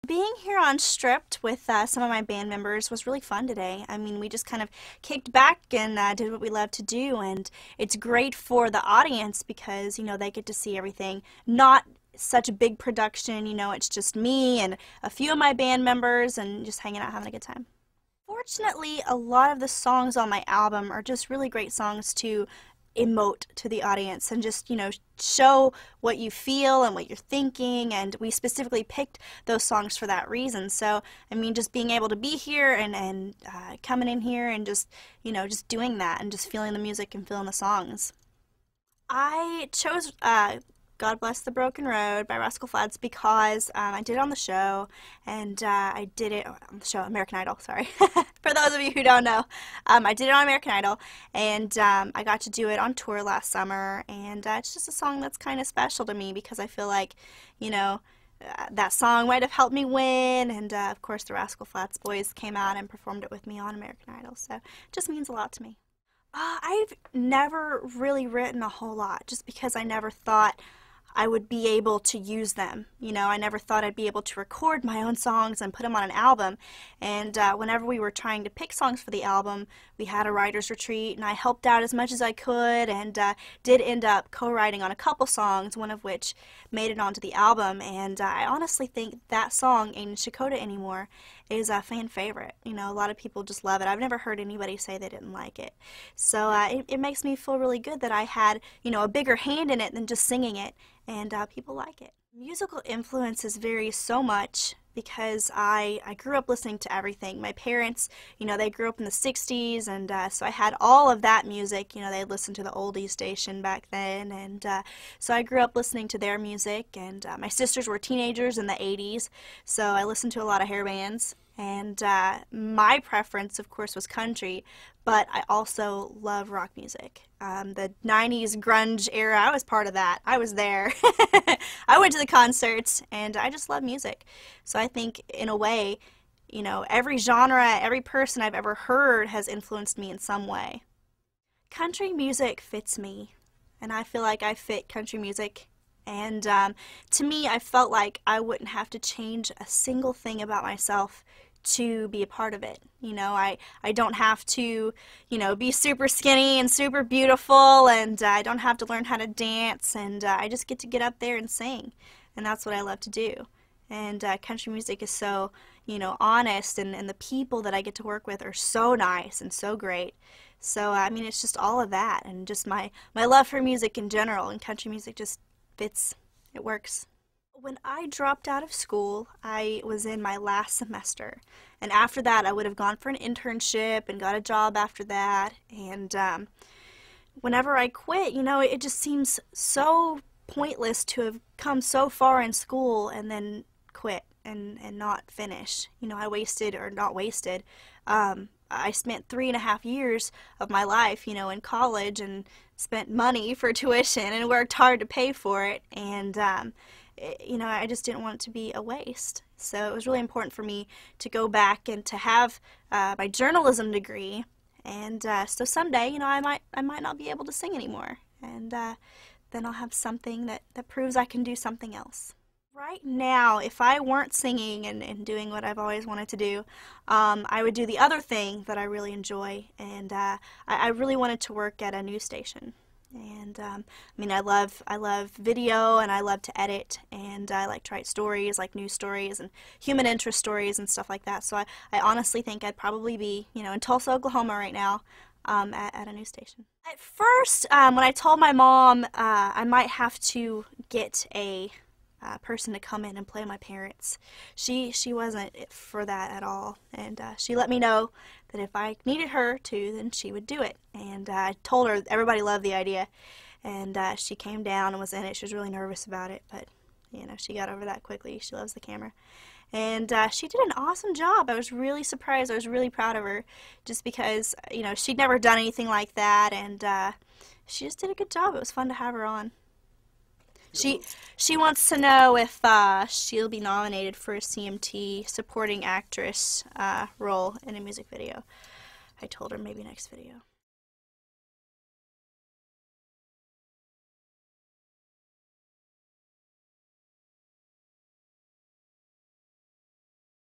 Being here on Stripped with some of my band members was really fun today. I mean, we just kind of kicked back and did what we love to do, and it's great for the audience because, you know, they get to see everything. Not such a big production, you know, it's just me and a few of my band members and just hanging out, having a good time. Fortunately, a lot of the songs on my album are just really great songs to emote to the audience and just, you know, show what you feel and what you're thinking, and we specifically picked those songs for that reason. So, I mean, just being able to be here and coming in here and just, you know, just doing that and just feeling the music and feeling the songs. I chose God Bless the Broken Road by Rascal Flatts because I did it on the show, and I did it on the show American Idol, sorry. For those of you who don't know, I did it on American Idol, and I got to do it on tour last summer, and it's just a song that's kind of special to me because I feel like, you know, that song might have helped me win, and of course the Rascal Flatts boys came out and performed it with me on American Idol, so it just means a lot to me. I've never really written a whole lot just because I never thought I would be able to use them. You know, I never thought I'd be able to record my own songs and put them on an album. And whenever we were trying to pick songs for the album, we had a writer's retreat, and I helped out as much as I could, and did end up co-writing on a couple songs, one of which made it onto the album. And I honestly think that song, Ain't Shakota Anymore, is a fan favorite. You know, a lot of people just love it. I've never heard anybody say they didn't like it. So it makes me feel really good that I had, you know, a bigger hand in it than just singing it, and people like it. Musical influences vary so much because I grew up listening to everything. My parents, you know, they grew up in the 60s, and so I had all of that music. You know, they listened to the oldies station back then, and so I grew up listening to their music, and my sisters were teenagers in the 80s, so I listened to a lot of hair bands. And my preference, of course, was country, but I also love rock music. The 90s grunge era, I was part of that. I was there. I went to the concerts, and I just love music. So I think, in a way, you know, every genre, every person I've ever heard has influenced me in some way. Country music fits me, and I feel like I fit country music. And to me, I felt like I wouldn't have to change a single thing about myself to be a part of it. You know, I don't have to, you know, be super skinny and super beautiful, and I don't have to learn how to dance, and I just get to get up there and sing, and that's what I love to do. And country music is so, you know, honest, and the people that I get to work with are so nice and so great. So, I mean, it's just all of that, and just my love for music in general, and country music just fits. It works. When I dropped out of school, I was in my last semester, and after that I would have gone for an internship and got a job after that, and whenever I quit, you know, it just seems so pointless to have come so far in school and then quit and not finish. You know, I wasted, or not wasted, I spent 3.5 years of my life, you know, in college, and spent money for tuition and worked hard to pay for it, and you know, I just didn't want it to be a waste. So it was really important for me to go back and to have my journalism degree, and so someday, you know, I might not be able to sing anymore, and then I'll have something that proves I can do something else. Right now, if I weren't singing and doing what I've always wanted to do, I would do the other thing that I really enjoy, and I really wanted to work at a news station. And I mean, I love video, and I love to edit, and I like to write stories, like news stories and human interest stories and stuff like that. So I honestly think I'd probably be, you know, in Tulsa, Oklahoma right now, at a news station. At first, when I told my mom I might have to get a person to come in and play my parents, she wasn't for that at all, and she let me know that if I needed her to, then she would do it. And I told her everybody loved the idea, and she came down and was in it. She was really nervous about it, but you know, she got over that quickly. She loves the camera, and she did an awesome job. I was really surprised. I was really proud of her, just because, you know, she'd never done anything like that, and she just did a good job. It was fun to have her on. She wants to know if she'll be nominated for a CMT supporting actress role in a music video. I told her maybe next video.